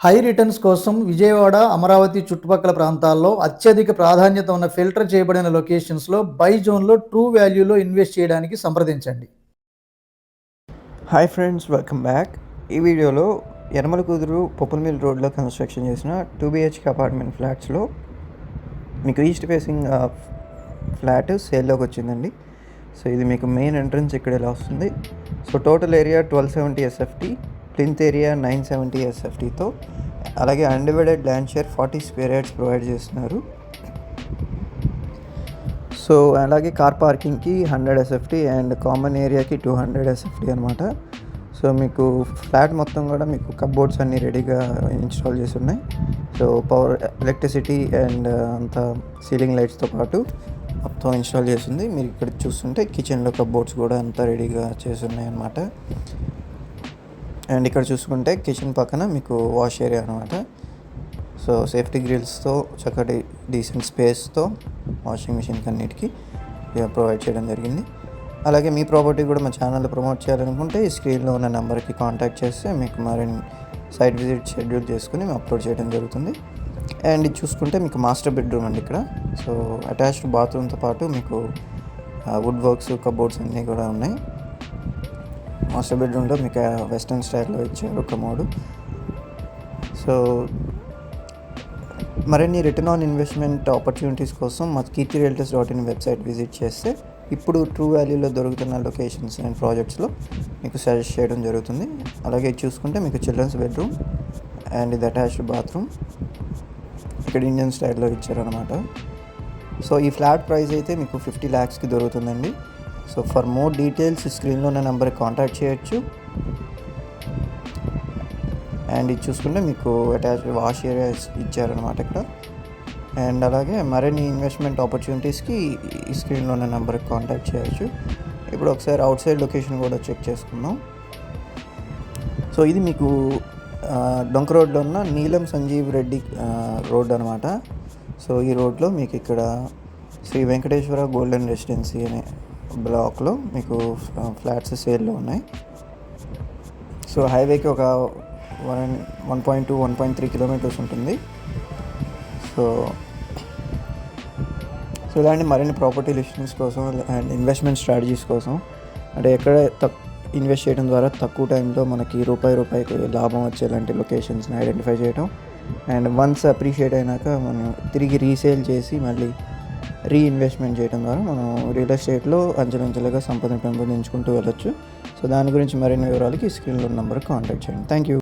High returns కోసం విజయవాడ, అమరావతి చుట్టుపక్కల ప్రాంతాల్లో అత్యధిక ప్రాధాన్యత ఉన్న ఫిల్టర్ చేయబడిన లొకేషన్స్‌లో బై జోన్‌లో ట్రూ వాల్యూలో ఇన్వెస్ట్ చేయడానికి సంప్రదించండి. Hi friends, welcome back. ఈ వీడియోలో యనమలకుదురు పొప్పులమిల్ రోడ్లో కన్స్ట్రక్షన్ చేసిన 2 BHK అపార్ట్మెంట్ ఫ్లాట్స్లో మీకు ఈస్ట్ ఫేసింగ్ ఫ్లాట్ సేల్లోకి వచ్చిందండి. సో ఇది మీకు మెయిన్ ఎంట్రన్స్ ఇక్కడ ఇలా వస్తుంది. So total area 1270 SFT, plinth area 970 SFTతో, అలాగే undivided land share 40 square yards provide చేస్తున్నారు. సో అలాగే కార్ పార్కింగ్కి 100 SFT అండ్ కామన్ ఏరియాకి 200 SFT అనమాట. సో మీకు ఫ్లాట్ మొత్తం కూడా మీకు కప్బోర్డ్స్ అన్నీ రెడీగా ఇన్స్టాల్ చేసి ఉన్నాయి. సో పవర్, ఎలక్ట్రిసిటీ అండ్ అంతా సీలింగ్ లైట్స్తో పాటు మొత్తం ఇన్స్టాల్ చేసింది. మీరు ఇక్కడ చూస్తుంటే కిచెన్లో కప్బోర్డ్స్ కూడా అంతా రెడీగా చేసి ఉన్నాయి అనమాట. అండ్ ఇక్కడ చూసుకుంటే కిచెన్ పక్కన మీకు వాష్ ఏరియా అనమాట. సో సేఫ్టీ గ్రిల్స్తో చక్కటి డీసెంట్ స్పేస్తో వాషింగ్ మిషన్కి అన్నిటికీ ప్రొవైడ్ చేయడం జరిగింది. అలాగే మీ ప్రాపర్టీ కూడా మా ఛానల్లో ప్రమోట్ చేయాలనుకుంటే ఈ స్క్రీన్లో ఉన్న నెంబర్కి కాంటాక్ట్ చేస్తే మీకు మరిన్ని సైట్ విజిట్ షెడ్యూల్ చేసుకుని మేము అప్లోడ్ చేయడం జరుగుతుంది. అండ్ ఇది చూసుకుంటే మీకు మాస్టర్ బెడ్రూమ్ అండి ఇక్కడ. సో అటాచ్డ్ బాత్రూమ్తో పాటు మీకు వుడ్ వర్క్స్, కబోర్డ్స్ అన్నీ కూడా ఉన్నాయి. మాస్టర్ బెడ్రూమ్లో మీకు వెస్ట్రన్ స్టైల్లో ఇచ్చారు కమోడు. సో మరిన్ని రిటర్న్ ఆన్ ఇన్వెస్ట్మెంట్ ఆపర్చునిటీస్ కోసం మా KeertiRealtors.in వెబ్సైట్ విజిట్ చేస్తే ఇప్పుడు ట్రూ వాల్యూలో దొరుకుతున్న లొకేషన్స్ అండ్ ప్రాజెక్ట్స్లో మీకు సజెస్ట్ చేయడం జరుగుతుంది. అలాగే చూసుకుంటే మీకు చిల్డ్రన్స్ బెడ్రూమ్ అండ్ ఇది అటాచ్డ్ బాత్రూమ్ ఇక్కడ ఇండియన్ స్టైల్లో ఇచ్చారనమాట. సో ఈ ఫ్లాట్ ప్రైస్ అయితే మీకు 50 lakhsకి దొరుకుతుందండి. సో ఫర్ మోర్ డీటెయిల్స్ స్క్రీన్లో ఉన్న నెంబర్కి కాంటాక్ట్ చేయొచ్చు. అండ్ ఇది చూసుకుంటే మీకు అటాచ్డ్ వాష్ ఏరియా ఇచ్చారనమాట ఇక్కడ. అండ్ అలాగే మరిన్ని ఇన్వెస్ట్మెంట్ ఆపర్చునిటీస్కి ఈ స్క్రీన్లో ఉన్న నెంబర్కి కాంటాక్ట్ చేయొచ్చు. ఇప్పుడు ఒకసారి అవుట్ సైడ్ లొకేషన్ కూడా చెక్ చేసుకుందాం. సో ఇది మీకు డొంక రోడ్లో ఉన్న నీలం సంజీవ్ రెడ్డి రోడ్ అనమాట. సో ఈ రోడ్లో మీకు ఇక్కడ శ్రీ వెంకటేశ్వర గోల్డెన్ రెసిడెన్సీ అనే బ్లాక్లో మీకు ఫ్లాట్స్ సేల్లో ఉన్నాయి. సో హైవేకి ఒక 1.2-1.3 కిలోమీటర్స్ ఉంటుంది. సో ఇలాంటి మరిన్ని ప్రాపర్టీ లిస్టింగ్స్ కోసం అండ్ ఇన్వెస్ట్మెంట్ స్ట్రాటజీస్ కోసం, అంటే ఎక్కడ ఇన్వెస్ట్ చేయడం ద్వారా తక్కువ టైంలో మనకి రూపాయికి లాభం వచ్చేలాంటి లొకేషన్స్ని ఐడెంటిఫై చేయడం, అండ్ వన్స్ అప్రిషియేట్ అయినాక మనం తిరిగి రీసేల్ చేసి మళ్ళీ రీఇన్వెస్ట్మెంట్ చేయడం ద్వారా మనం రియల్ ఎస్టేట్లో అంచెలంచెలుగా సంపదను పెంపొందించుకుంటూ వెళ్ళొచ్చు. సో దాని గురించి మరిన్ని వివరాలకి స్క్రీన్లో నెంబర్కి కాంటాక్ట్ చేయండి. Thank you.